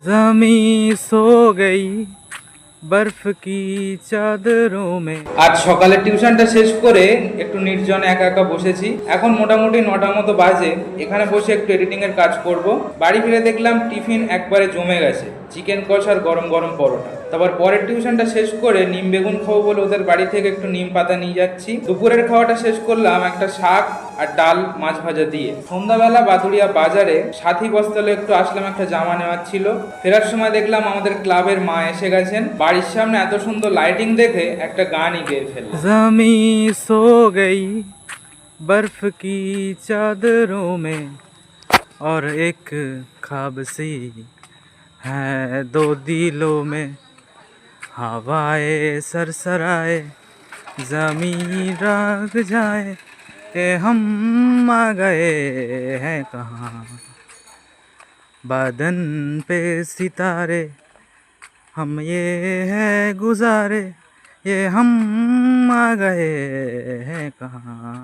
जमी सो गई बर्फ की चादरों में। আজ সকালে টিউশনটা শেষ করে একটু নির্জনে একা একা বসেছি। এখন মোটামুটি 9টা মতো বাজে। এখানে বসে একটু এডিটিং এর কাজ করব। বাড়ি ফিরে দেখলাম টিফিন একবারে জমে গেছে, চিকেন কষা আর গরম গরম পরোটা। তারপর পরের টিউশনটা শেষ করে নিম বেগুন খাবো বলে ওদের বাড়ি থেকে একটু নিম পাতা নিয়ে যাচ্ছি। দুপুরের খাওয়াটা শেষ করলাম একটা শাক আর ডাল মাছ ভাজা দিয়ে। সন্ধ্যাবেলা বাদুড়িয়া বাজারে সাথী বস্ত্রালয়ে একটু আসলাম, একটা জামা নেওয়ার ছিল। ফেরার সময় দেখলাম আমাদের ক্লাবের মা এসে গেছেন। বাড়ির সামনে এত সুন্দর লাইটিং দেখে একটা গানই গেয়ে ফেললাম। जमी सो गई बर्फ की चादरों में और एक ख्वाब सी है दो दिलों में। हवाए सरसराए जमी राग जाए कि हम आ गए हैं कहाँ। बादन पे सितारे हम ये है गुजारे, ये हम आ गए हैं कहाँ।